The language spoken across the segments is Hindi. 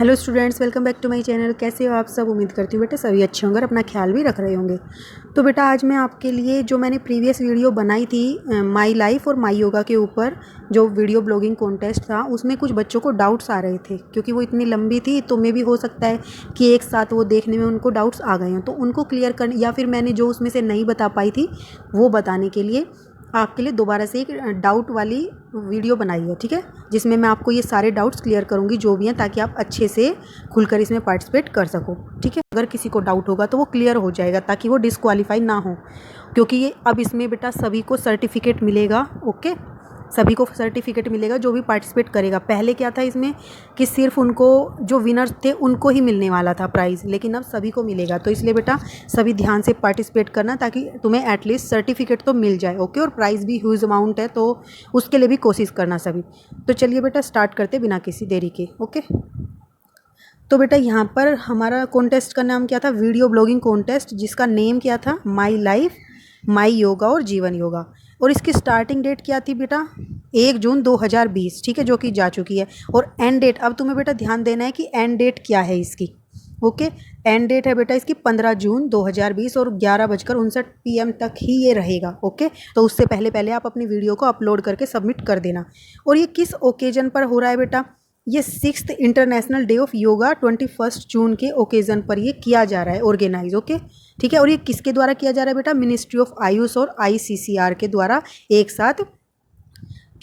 Hello students, welcome back to my channel. कैसे हो आप सब? उम्मीद करती हूँ बेटा सभी अच्छे होंगे और अपना ख्याल भी रख रहे होंगे। तो बेटा आज मैं आपके लिए जो मैंने प्रीवियस वीडियो बनाई थी माई लाइफ और माई योगा के ऊपर, जो वीडियो ब्लॉगिंग कॉन्टेस्ट था, उसमें कुछ बच्चों को डाउट्स आ रहे थे क्योंकि वो इतनी लंबी थी। तो मे भी हो सकता है कि एक साथ वो देखने में उनको डाउट्स आ गए हों, तो उनको क्लियर करने या फिर मैंने जो उसमें से नहीं बता पाई थी वो बताने के लिए आपके लिए दोबारा से एक डाउट वाली वीडियो बनाई है। ठीक है, जिसमें मैं आपको ये सारे डाउट्स क्लियर करूँगी जो भी हैं, ताकि आप अच्छे से खुलकर इसमें पार्टिसिपेट कर सको। ठीक है, अगर किसी को डाउट होगा तो वो क्लियर हो जाएगा ताकि वो डिस्क्वालीफाई ना हो, क्योंकि ये अब इसमें बेटा सभी को सर्टिफिकेट मिलेगा। ओके, सभी को सर्टिफिकेट मिलेगा जो भी पार्टिसिपेट करेगा। पहले क्या था इसमें कि सिर्फ उनको जो विनर्स थे उनको ही मिलने वाला था प्राइज़, लेकिन अब सभी को मिलेगा। तो इसलिए बेटा सभी ध्यान से पार्टिसिपेट करना ताकि तुम्हें एटलीस्ट सर्टिफिकेट तो मिल जाए। ओके, और प्राइज़ भी ह्यूज अमाउंट है, तो उसके लिए भी कोशिश करना सभी। तो चलिए बेटा स्टार्ट करते बिना किसी देरी के। ओके, तो बेटा यहाँ पर हमारा कॉन्टेस्ट का नाम क्या था? वीडियो ब्लॉगिंग कॉन्टेस्ट, जिसका नेम क्या था? माई लाइफ, माई योगा और जीवन योगा। और इसकी स्टार्टिंग डेट क्या थी बेटा? 1 जून 2020। ठीक है, जो कि जा चुकी है। और एंड डेट, अब तुम्हें बेटा ध्यान देना है कि एंड डेट क्या है इसकी। ओके, एंड डेट है बेटा इसकी 15 जून 2020 और 11:59 PM तक ही ये रहेगा। ओके, तो उससे पहले पहले आप अपनी वीडियो को अपलोड करके सबमिट कर देना। और ये किस ओकेजन पर हो रहा है बेटा? ये 6th international day of yoga 21 जून के ओकेज़न पर ये किया जा रहा है ऑर्गेनाइज। ओके, ठीक है। और ये किसके द्वारा किया जा रहा है बेटा? मिनिस्ट्री ऑफ आयुष और ICCR के द्वारा एक साथ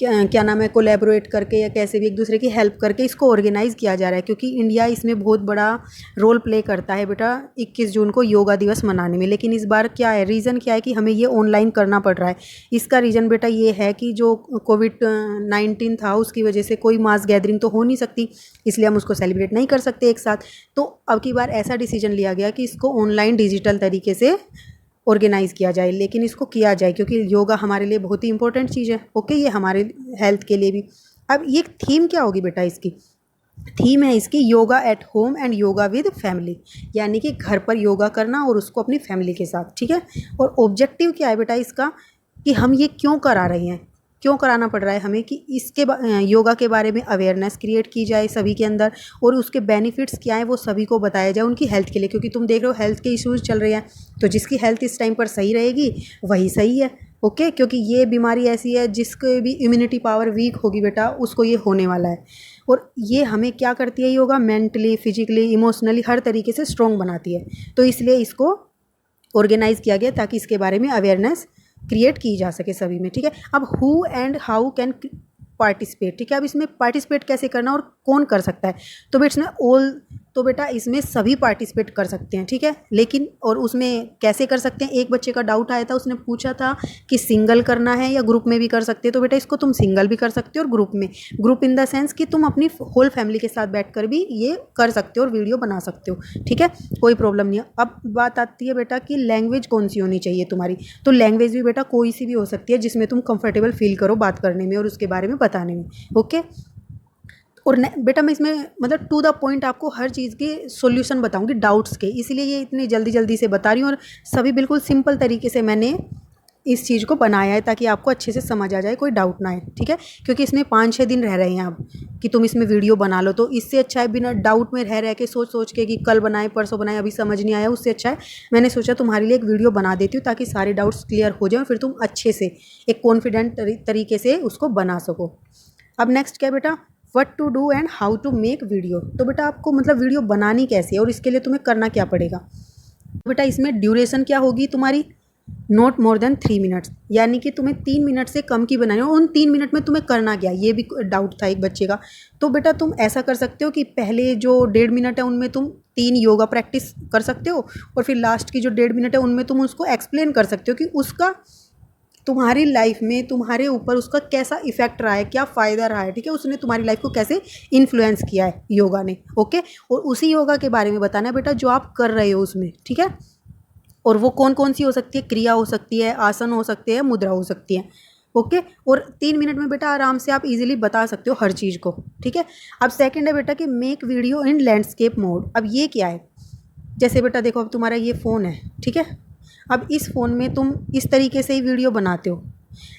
क्या नाम है, कोलैबोरेट करके या कैसे भी एक दूसरे की हेल्प करके इसको ऑर्गेनाइज़ किया जा रहा है, क्योंकि इंडिया इसमें बहुत बड़ा रोल प्ले करता है बेटा 21 जून को योगा दिवस मनाने में। लेकिन इस बार क्या है, रीज़न क्या है कि हमें ये ऑनलाइन करना पड़ रहा है? इसका रीज़न बेटा ये है कि जो कोविड-19 था उसकी वजह से कोई मास गैदरिंग तो हो नहीं सकती, इसलिए हम उसको सेलिब्रेट नहीं कर सकते एक साथ। तो अब की बार ऐसा डिसीजन लिया गया कि इसको ऑनलाइन डिजिटल तरीके से ऑर्गेनाइज़ किया जाए, लेकिन इसको किया जाए क्योंकि योगा हमारे लिए बहुत ही इंपॉर्टेंट चीज़ है। ओके, ये हमारे हेल्थ के लिए भी। अब ये थीम क्या होगी बेटा? इसकी थीम है इसकी yoga at home and yoga with family, यानी कि घर पर योगा करना और उसको अपनी फैमिली के साथ। ठीक है, और ऑब्जेक्टिव क्या है बेटा इसका, कि हम ये क्यों करा रहे हैं, क्यों कराना पड़ रहा है हमें, कि इसके योगा के बारे में अवेयरनेस क्रिएट की जाए सभी के अंदर, और उसके बेनिफिट्स क्या हैं वो सभी को बताया जाए उनकी हेल्थ के लिए। क्योंकि तुम देख रहे हो हेल्थ के इश्यूज़ चल रहे हैं, तो जिसकी हेल्थ इस टाइम पर सही रहेगी वही सही है। ओके, क्योंकि ये बीमारी ऐसी है जिसके भी इम्यूनिटी पावर वीक होगी बेटा, उसको ये होने वाला है। और ये हमें क्या करती है योगा? मेंटली, फिजिकली, इमोशनली हर तरीके से स्ट्रॉन्ग बनाती है। तो इसलिए इसको ऑर्गेनाइज़ किया गया ताकि इसके बारे में अवेयरनेस क्रिएट की जा सके सभी में। ठीक है, अब who and how can participate. ठीक है, अब इसमें पार्टिसिपेट कैसे करना और कौन कर सकता है? तो बेटा इसमें ऑल, तो बेटा इसमें सभी पार्टिसिपेट कर सकते हैं। ठीक है, लेकिन और उसमें कैसे कर सकते हैं? एक बच्चे का डाउट आया था, उसने पूछा था कि सिंगल करना है या ग्रुप में भी कर सकते हैं। तो बेटा इसको तुम सिंगल भी कर सकते हो और ग्रुप में, ग्रुप इन द सेंस कि तुम अपनी होल फैमिली के साथ बैठकर भी ये कर सकते हो और वीडियो बना सकते हो। ठीक है, कोई प्रॉब्लम नहीं है। अब बात आती है बेटा कि लैंग्वेज कौन सी होनी चाहिए तुम्हारी। तो लैंग्वेज भी बेटा कोई सी भी हो सकती है जिसमें तुम कंफर्टेबल फील करो बात करने में और उसके बारे में बताने में। ओके, और बेटा मैं इसमें मतलब टू द पॉइंट आपको हर चीज़ के सॉल्यूशन बताऊंगी डाउट्स के, इसीलिए ये इतनी जल्दी जल्दी से बता रही हूँ। और सभी बिल्कुल सिंपल तरीके से मैंने इस चीज़ को बनाया है ताकि आपको अच्छे से समझ आ जाए, कोई डाउट ना आए। ठीक है, क्योंकि इसमें 5-6 दिन रह रहे हैं अब कि तुम इसमें वीडियो बना लो, तो इससे अच्छा है बिना डाउट में रह के सोच सोच के कि कल बनाए परसों बनाए अभी समझ नहीं आया, उससे अच्छा है मैंने सोचा तुम्हारे लिए एक वीडियो बना देती हूँ ताकि सारे डाउट्स क्लियर हो जाए, फिर तुम अच्छे से एक कॉन्फिडेंट तरीके से उसको बना सको। अब नेक्स्ट क्या बेटा? What to do and how to make video. तो बेटा आपको मतलब वीडियो बनानी कैसे है और इसके लिए तुम्हें करना क्या पड़ेगा? बेटा इसमें ड्यूरेशन क्या होगी तुम्हारी? नॉट मोर देन 3 मिनट्स, यानी कि तुम्हें 3 मिनट से कम की बनानी है। उन 3 मिनट में तुम्हें करना क्या, ये भी डाउट था एक बच्चे का। तो बेटा तुम ऐसा कर सकते हो कि पहले जो 1.5 मिनट है उनमें तुम 3 योगा प्रैक्टिस कर सकते हो, और फिर लास्ट की जो 1.5 मिनट है उनमें तुम उसको एक्सप्लेन कर सकते हो कि उसका तुम्हारी लाइफ में तुम्हारे ऊपर उसका कैसा इफेक्ट रहा है, क्या फ़ायदा रहा है। ठीक है, उसने तुम्हारी लाइफ को कैसे इन्फ्लुएंस किया है योगा ने। ओके, और उसी योगा के बारे में बताना है बेटा जो आप कर रहे हो उसमें। ठीक है, और वो कौन कौन सी हो सकती है? क्रिया हो सकती है, आसन हो सकते हैं, मुद्रा हो सकती है। ओके, और 3 मिनट में बेटा आराम से आप इजीली बता सकते हो हर चीज़ को। ठीक है, अब सेकंड है बेटा कि make video in landscape mode. अब ये क्या है? जैसे बेटा देखो अब तुम्हारा ये फ़ोन है, ठीक है, अब इस फ़ोन में तुम इस तरीके से ही वीडियो बनाते हो,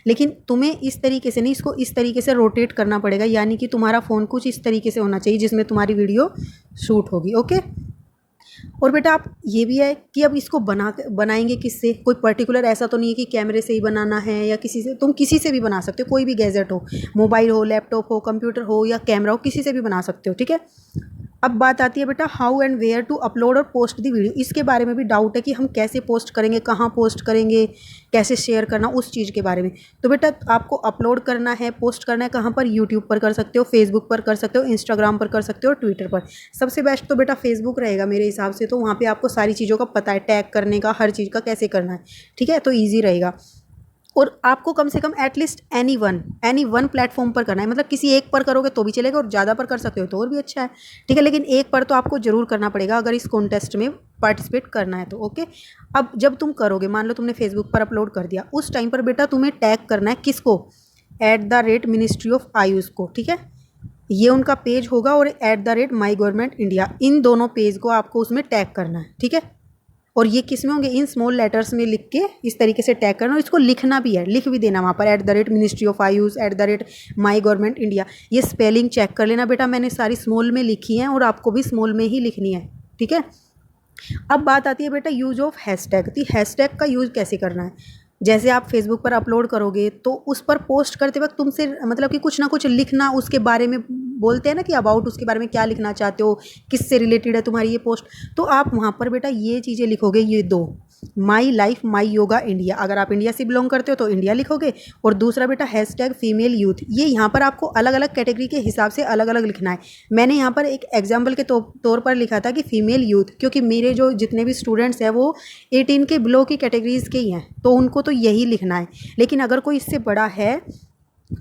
लेकिन तुम्हें इस तरीके से नहीं, इसको इस तरीके से रोटेट करना पड़ेगा, यानी कि तुम्हारा फ़ोन कुछ इस तरीके से होना चाहिए जिसमें तुम्हारी वीडियो शूट होगी। ओके। और बेटा आप ये भी है कि अब इसको बनाएंगे किससे, कोई पर्टिकुलर ऐसा तो नहीं है कि कैमरे से ही बनाना है या किसी से, तुम किसी से भी बना सकते हो, कोई भी गैजेट हो, मोबाइल हो, लैपटॉप हो, कंप्यूटर हो या कैमरा हो, किसी से भी बना सकते हो। ठीक है। अब बात आती है बेटा how and where to upload और पोस्ट दी वीडियो। इसके बारे में भी डाउट है कि हम कैसे पोस्ट करेंगे, कहाँ पोस्ट करेंगे, कैसे शेयर करना, उस चीज़ के बारे में। तो बेटा आपको अपलोड करना है, पोस्ट करना है कहाँ पर, यूट्यूब पर कर सकते हो, फेसबुक पर कर सकते हो, इंस्टाग्राम पर कर सकते हो, ट्विटर पर। सबसे बेस्ट तो बेटा फेसबुक रहेगा मेरे हिसाब से, तो वहाँ पर आपको सारी चीज़ों का पता है, टैग करने का, हर चीज़ का कैसे करना है। ठीक है, तो ईजी रहेगा। और आपको कम से कम एटलीस्ट एनी वन प्लेटफॉर्म पर करना है, मतलब किसी एक पर करोगे तो भी चलेगा और ज़्यादा पर कर सकते हो तो और भी अच्छा है। ठीक है, लेकिन एक पर तो आपको ज़रूर करना पड़ेगा अगर इस कॉन्टेस्ट में पार्टिसिपेट करना है तो। ओके। अब जब तुम करोगे, मान लो तुमने फेसबुक पर अपलोड कर दिया, उस टाइम पर बेटा तुम्हें टैग करना है किसको, @मिनिस्ट्री ऑफ आयुष को। ठीक है, ये उनका पेज होगा, और @माई गवर्नमेंट इंडिया, इन दोनों पेज को आपको उसमें टैग करना है। ठीक है, और ये किस में होंगे, इन स्मॉल लेटर्स में लिख के इस तरीके से टैग करना, और इसको लिखना भी है, लिख भी देना वहाँ पर ministry of Ayush, my government India. ये स्पेलिंग चेक कर लेना बेटा, मैंने सारी स्मॉल में लिखी हैं और आपको भी स्मॉल में ही लिखनी है। ठीक है। अब बात आती है बेटा यूज ऑफ हैशटैग। तो हैशटैग का यूज़ कैसे करना है, जैसे आप फेसबुक पर अपलोड करोगे तो उस पर पोस्ट करते वक्त तुमसे मतलब कि कुछ ना कुछ लिखना, उसके बारे में बोलते हैं ना कि अबाउट, उसके बारे में क्या लिखना चाहते हो, किससे रिलेटेड है तुम्हारी ये पोस्ट, तो आप वहाँ पर बेटा ये चीज़ें लिखोगे, ये दो, my life my yoga India, अगर आप इंडिया से बिलोंग करते हो तो इंडिया लिखोगे, और दूसरा बेटा हैशटैग फीमेल यूथ। ये यहाँ पर आपको अलग अलग कैटेगरी के हिसाब से अलग अलग लिखना है। मैंने यहाँ पर एक एग्जाम्पल के तौर पर लिखा था कि फीमेल यूथ, क्योंकि मेरे जो जितने भी स्टूडेंट्स हैं वो 18 के बिलो की कैटेगरीज़ के ही हैं, तो उनको तो यही लिखना है। लेकिन अगर कोई इससे बड़ा है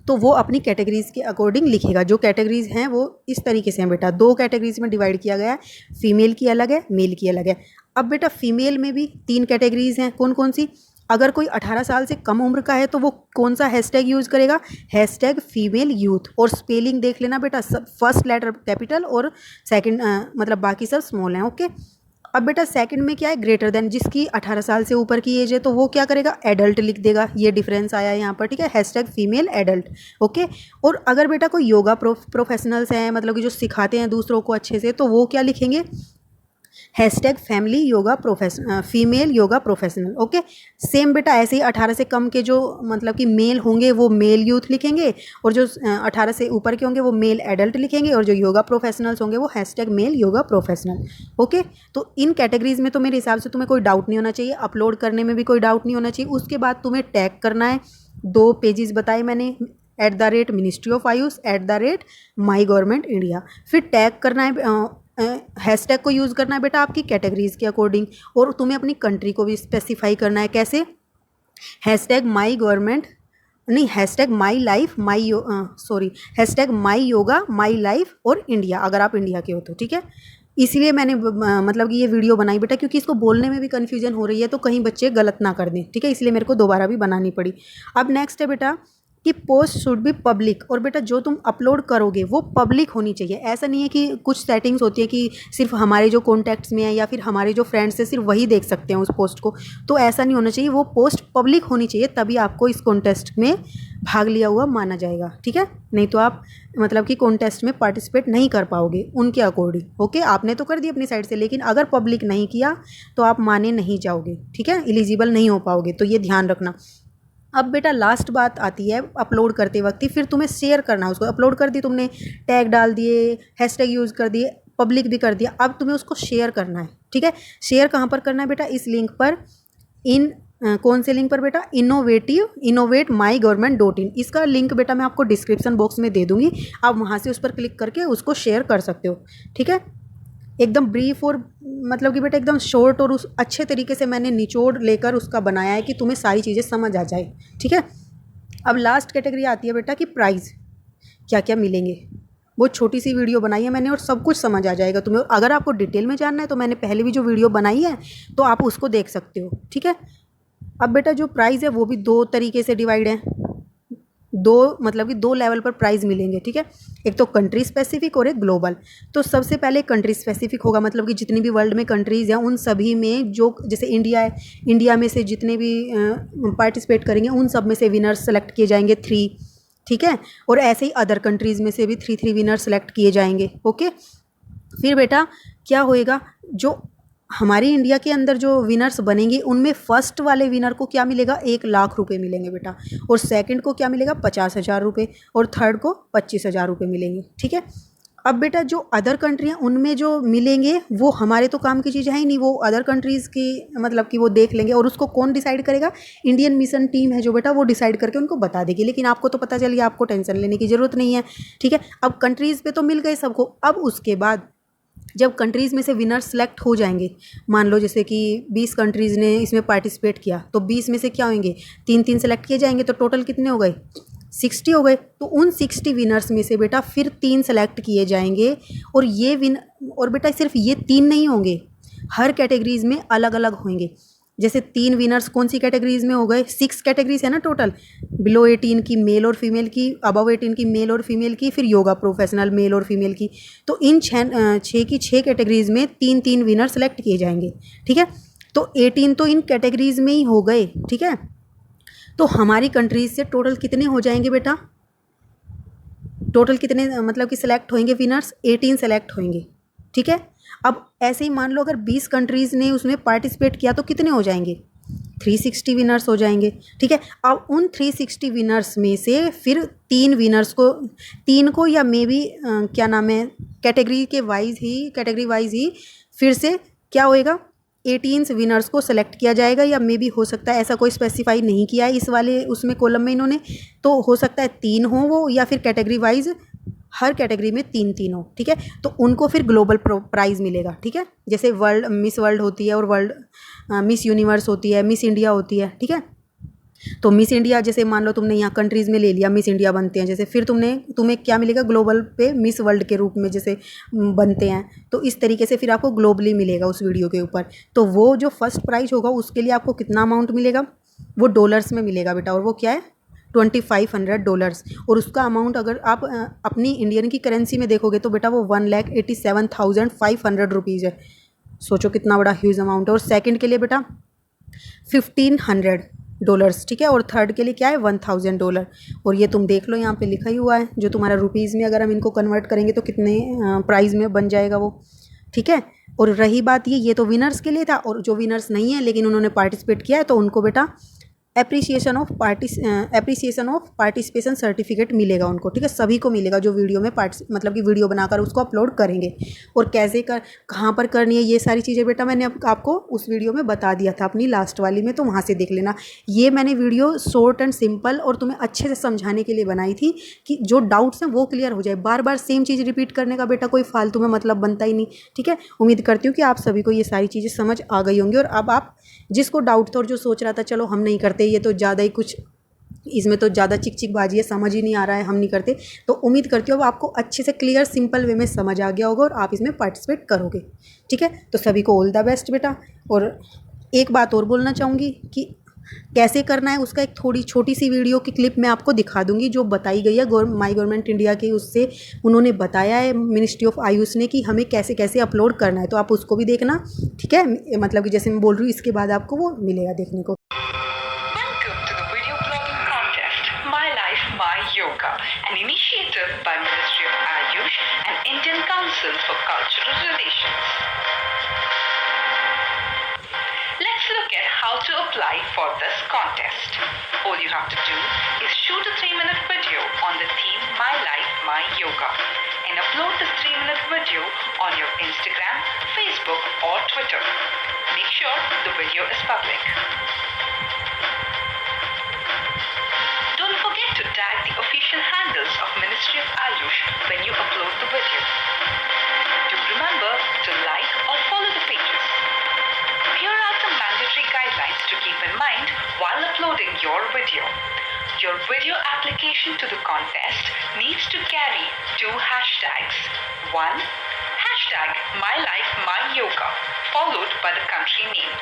तो वो अपनी कैटेगरीज़ के अकॉर्डिंग लिखेगा। जो कैटेगरीज़ हैं वो इस तरीके से हैं बेटा, 2 कैटेगरीज़ में डिवाइड किया गया है, फीमेल की अलग है, मेल की अलग है। अब बेटा फीमेल में भी 3 कैटेगरीज़ हैं, कौन कौन सी, अगर कोई 18 साल से कम उम्र का है तो वो कौन सा हैशटैग यूज़ करेगा, हैशटैग फीमेल यूथ, और स्पेलिंग देख लेना बेटा, सब फर्स्ट लेटर कैपिटल और सेकंड मतलब बाकी सब स्मॉल हैं। ओके। अब बेटा सेकंड में क्या है, ग्रेटर देन, जिसकी 18 साल से ऊपर की एज है तो वो क्या करेगा, एडल्ट लिख देगा। ये डिफरेंस आया है यहाँ पर। ठीक है, हैशटैग फीमेल एडल्ट। ओके। और अगर बेटा कोई योगा प्रोफेशनल्स हैं, मतलब कि जो सिखाते हैं दूसरों को अच्छे से, तो वो क्या लिखेंगे, hashtag family yoga female yoga professional. Okay. Same बेटा ऐसे ही 18 से कम के जो मतलब कि मेल होंगे वो मेल यूथ लिखेंगे, और जो 18 से ऊपर के होंगे वो मेल एडल्ट लिखेंगे, और जो योगा प्रोफेशनल्स होंगे वो hashtag male yoga professional. Okay. तो इन कैटेगरीज में तो मेरे हिसाब से तुम्हें कोई डाउट नहीं होना चाहिए, अपलोड करने में भी कोई डाउट नहीं होना चाहिए। उसके बाद तुम्हें टैग करना है, 2 पेजेस बताए मैंने, ministry of Ayush, my government India. फिर टैग करना है, हैशटैग को यूज़ करना है बेटा आपकी कैटेगरीज़ के अकॉर्डिंग, और तुम्हें अपनी कंट्री को भी स्पेसिफाई करना है। कैसे, हैशटैग माई गवर्नमेंट नहीं, hashtag my life hashtag my yoga my life और इंडिया, अगर आप इंडिया के हो तो। ठीक है, इसलिए मैंने मतलब कि ये वीडियो बनाई बेटा, क्योंकि इसको बोलने में भी कन्फ्यूजन हो रही है तो कहीं बच्चे गलत ना कर दें। ठीक है, इसलिए मेरे को दोबारा भी बनानी पड़ी। अब नेक्स्ट है बेटा कि पोस्ट शुड बी पब्लिक, और बेटा जो तुम अपलोड करोगे वो पब्लिक होनी चाहिए। ऐसा नहीं है कि कुछ सेटिंग्स होती है कि सिर्फ हमारे जो कॉन्टैक्ट्स में है या फिर हमारे जो फ्रेंड्स हैं सिर्फ वही देख सकते हैं उस पोस्ट को, तो ऐसा नहीं होना चाहिए। वो पोस्ट पब्लिक होनी चाहिए, तभी आपको इस कॉन्टेस्ट में भाग लिया हुआ माना जाएगा। ठीक है, नहीं तो आप मतलब कि कॉन्टेस्ट में पार्टिसिपेट नहीं कर पाओगे उनके अकॉर्डिंग। ओके, आपने तो कर दी अपनी साइड से, लेकिन अगर पब्लिक नहीं किया तो आप माने नहीं जाओगे। ठीक है, एलिजिबल नहीं हो पाओगे, तो ये ध्यान रखना। अब बेटा लास्ट बात आती है अपलोड करते वक्त ही, फिर तुम्हें शेयर करना है उसको। अपलोड कर दी तुमने, टैग डाल दिए, हैशटैग यूज़ कर दिए, पब्लिक भी कर दिया, अब तुम्हें उसको शेयर करना है। ठीक है, शेयर कहाँ पर करना है बेटा, इस लिंक पर, कौन से लिंक पर बेटा, innovatemygovernment.in। इसका लिंक बेटा मैं आपको डिस्क्रिप्शन बॉक्स में दे दूँगी, आप वहाँ से उस पर क्लिक करके उसको शेयर कर सकते हो। ठीक है, एकदम ब्रीफ और मतलब कि बेटा एकदम शॉर्ट और उस अच्छे तरीके से मैंने निचोड़ लेकर उसका बनाया है कि तुम्हें सारी चीज़ें समझ आ जाए। ठीक है, अब लास्ट कैटेगरी आती है बेटा कि प्राइज़ क्या क्या मिलेंगे। वो छोटी सी वीडियो बनाई है मैंने और सब कुछ समझ आ जाएगा तुम्हें। अगर आपको डिटेल में जानना है तो मैंने पहले भी जो वीडियो बनाई है तो आप उसको देख सकते हो। ठीक है, अब बेटा जो प्राइज़ है वो भी 2 तरीके से डिवाइड है। मतलब कि 2 लेवल पर प्राइज़ मिलेंगे, ठीक है। एक तो कंट्री स्पेसिफिक और एक ग्लोबल। तो सबसे पहले कंट्री स्पेसिफिक होगा, मतलब कि जितनी भी वर्ल्ड में कंट्रीज़ हैं उन सभी में जो, जैसे इंडिया है, इंडिया में से जितने भी पार्टिसिपेट करेंगे उन सब में से विनर्स सेलेक्ट किए जाएंगे 3, ठीक है। और ऐसे ही अदर कंट्रीज़ में से भी 3 विनर्स सेलेक्ट किए जाएंगे, ओके। फिर बेटा क्या होएगा, जो हमारी इंडिया के अंदर जो विनर्स बनेंगे उनमें फर्स्ट वाले विनर को क्या मिलेगा, 1,00,000 मिलेंगे बेटा। और सेकंड को क्या मिलेगा, 50,000 और थर्ड को 25,000 मिलेंगे, ठीक है। अब बेटा जो अदर कंट्री हैं उनमें जो मिलेंगे वो हमारे तो काम की चीज़ है ही नहीं, वो अदर कंट्रीज़ की मतलब कि वो देख लेंगे। और उसको कौन डिसाइड करेगा, इंडियन मिशन टीम है जो बेटा, वो डिसाइड करके उनको बता देगी। लेकिन आपको तो पता चल गया, आपको टेंशन लेने की ज़रूरत नहीं है, ठीक है। अब कंट्रीज़ पे तो मिल गए सबको। अब उसके बाद जब कंट्रीज़ में से विनर सेलेक्ट हो जाएंगे, मान लो जैसे कि 20 कंट्रीज़ ने इसमें पार्टिसिपेट किया, तो 20 में से क्या होंगे, 3-3 सेलेक्ट किए जाएंगे, तो टोटल कितने हो गए, 60 हो गए। तो उन 60 विनर्स में से बेटा फिर 3 सेलेक्ट किए जाएंगे। और ये और बेटा सिर्फ ये 3 नहीं होंगे, हर कैटेगरीज़ में अलग अलग होंगे। जैसे 3 विनर्स कौन सी कैटेगरीज़ में हो गए, 6 कैटेगरीज है ना टोटल, बिलो 18 की मेल और फीमेल की, अबव 18 की मेल और फीमेल की, फिर योगा प्रोफेशनल मेल और फीमेल की। तो इन 6 की 6 कैटेगरीज़ में 3-3 विनर सेलेक्ट किए जाएंगे, ठीक है। तो 18 तो इन कैटेगरीज़ में ही हो गए, ठीक है। तो हमारी कंट्रीज से टोटल कितने हो जाएंगे बेटा, टोटल कितने मतलब कि सिलेक्ट होंगे विनर्स, 18 सेलेक्ट होंगे, ठीक है। अब ऐसे ही मान लो अगर 20 कंट्रीज़ ने उसमें पार्टिसिपेट किया तो कितने हो जाएंगे, 360 विनर्स हो जाएंगे, ठीक है। अब उन 360 विनर्स में से फिर 3 विनर्स को, 3 को या मे बी क्या नाम है, कैटेगरी वाइज ही फिर से क्या होएगा, 18 विनर्स को सेलेक्ट किया जाएगा। या मे बी हो सकता है, ऐसा कोई स्पेसिफाई नहीं किया है इस वाले उसमें कॉलम में इन्होंने, तो हो सकता है 3 हो वो, या फिर कैटेगरी वाइज हर कैटेगरी में 3-3 हो, ठीक है। तो उनको फिर ग्लोबल प्राइज़ मिलेगा, ठीक है। जैसे वर्ल्ड मिस वर्ल्ड होती है और वर्ल्ड मिस यूनिवर्स होती है, मिस इंडिया होती है, ठीक है। तो मिस इंडिया जैसे मान लो तुमने यहाँ कंट्रीज़ में ले लिया, मिस इंडिया बनते हैं जैसे, फिर तुम्हें क्या मिलेगा, ग्लोबल पे मिस वर्ल्ड के रूप में जैसे बनते हैं, तो इस तरीके से फिर आपको ग्लोबली मिलेगा उस वीडियो के ऊपर। तो वो जो फर्स्ट प्राइज़ होगा उसके लिए आपको कितना अमाउंट मिलेगा, वो डॉलर्स में मिलेगा बेटा, और वो क्या है, $2,500। और उसका अमाउंट अगर आप अपनी इंडियन की करेंसी में देखोगे तो बेटा वो 1,87,500 है। सोचो कितना बड़ा ह्यूज अमाउंट है। और सेकंड के लिए बेटा $1,500, ठीक है। और थर्ड के लिए क्या है, $1,000। और ये तुम देख लो यहाँ पे लिखा ही हुआ है, जो तुम्हारा रुपीज़ में अगर हम इनको कन्वर्ट करेंगे तो कितने प्राइस में बन जाएगा वो, ठीक है। और रही बात ये तो विनर्स के लिए था। और जो विनर्स नहीं है लेकिन उन्होंने पार्टिसिपेट किया है, तो उनको बेटा एप्रिसिएशन ऑफ पार्टिसिपेशन सर्टिफिकेट मिलेगा उनको, ठीक है। सभी को मिलेगा जो वीडियो में मतलब कि वीडियो बनाकर उसको अपलोड करेंगे। और कैसे कहाँ पर करनी है ये सारी चीज़ें बेटा मैंने आपको उस वीडियो में बता दिया था अपनी लास्ट वाली में, तो वहाँ से देख लेना। ये मैंने वीडियो शॉर्ट एंड सिंपल और तुम्हें अच्छे से समझाने के लिए बनाई थी कि जो डाउट्स हैं वो क्लियर हो जाए। बार बार सेम चीज़ रिपीट करने का बेटा कोई फालतू में मतलब बनता ही नहीं, ठीक है। उम्मीद करती हूँ कि आप सभी को ये सारी चीज़ें समझ आ गई होंगी। और अब आप जिसको डाउट था और जो सोच रहा था चलो हम नहीं करते, ये तो ज़्यादा ही कुछ, इसमें तो ज़्यादा चिक चिक बाजी है, समझ ही नहीं आ रहा है, हम नहीं करते, तो उम्मीद करती हूँ अब आपको अच्छे से क्लियर सिंपल वे में समझ आ गया होगा और आप इसमें पार्टिसिपेट करोगे, ठीक है। तो सभी को ऑल द बेस्ट बेटा। और एक बात और बोलना चाहूँगी कि कैसे करना है उसका एक थोड़ी छोटी सी वीडियो की क्लिप मैं आपको दिखा दूंगी, जो बताई गई है माई गवर्नमेंट इंडिया के, उससे उन्होंने बताया है मिनिस्ट्री ऑफ आयुष ने कि हमें कैसे कैसे अपलोड करना है, तो आप उसको भी देखना, ठीक है। मतलब कि जैसे मैं बोल रही हूँ इसके बाद आपको वो मिलेगा देखने को। Yoga, an initiative by Ministry of Ayush and Indian Council for Cultural Relations. Let's look at how to apply for this contest. All you have to do is shoot a 3-minute video on the theme My Life, My Yoga and upload this 3-minute video on your Instagram, Facebook or Twitter. Make sure the video is public. Don't forget to tag the official handles of Ministry of Ayush when you upload the video. Do remember to like or follow the pages. Here are some mandatory guidelines to keep in mind while uploading your video. Your video application to the contest needs to carry 2 hashtags. 1. Hashtag My Life, My Yoga, followed by the country name.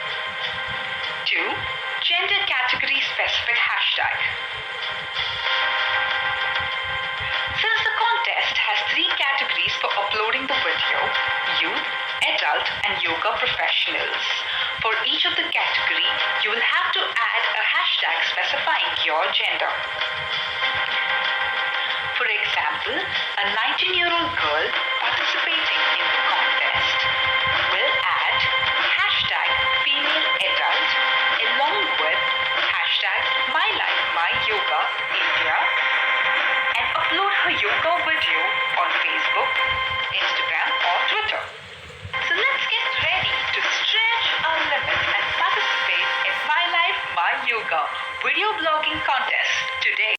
2. gender category specific hashtag. Since the contest has 3 categories for uploading the video: youth, adult and yoga professionals. For each of the category, you will have to add a hashtag specifying your gender. For example, a 19-year-old girl participating in the contest will add hashtag female adult along with hashtag MyLifeMyYogaIndia and upload her yoga video on Facebook, Instagram or Twitter. So let's get ready to stretch our limits and participate in My Life My Yoga video blogging contest today.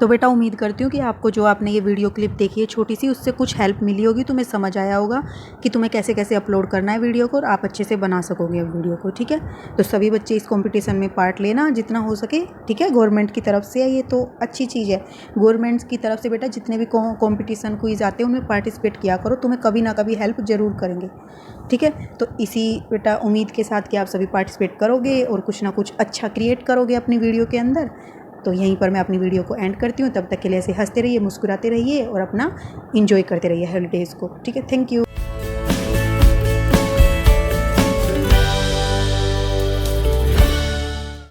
तो बेटा उम्मीद करती हूँ कि आपको जो आपने ये वीडियो क्लिप देखी है छोटी सी, उससे कुछ हेल्प मिली होगी, तुम्हें समझ आया होगा कि तुम्हें कैसे कैसे अपलोड करना है वीडियो को और आप अच्छे से बना सकोगे अब वीडियो को। ठीक है, तो सभी बच्चे इस कंपटीशन में पार्ट लेना जितना हो सके। ठीक है, गवर्नमेंट की तरफ से है ये, तो अच्छी चीज़ है। गवर्नमेंट की तरफ से बेटा जितने भी कंपटीशन क्विज आते हैं उनमें पार्टिसिपेट किया करो, तुम्हें कभी ना कभी हेल्प ज़रूर करेंगे। ठीक है, तो इसी बेटा उम्मीद के साथ कि आप सभी पार्टिसिपेट करोगे और कुछ ना कुछ अच्छा क्रिएट करोगे अपनी वीडियो के अंदर। तो यहीं पर मैं अपनी वीडियो को एंड करती हूँ। तब तक के लिए ऐसे हंसते रहिए, मुस्कुराते रहिए और अपना एंजॉय करते रहिए हॉलीडेज़ को। ठीक है, थैंक यू।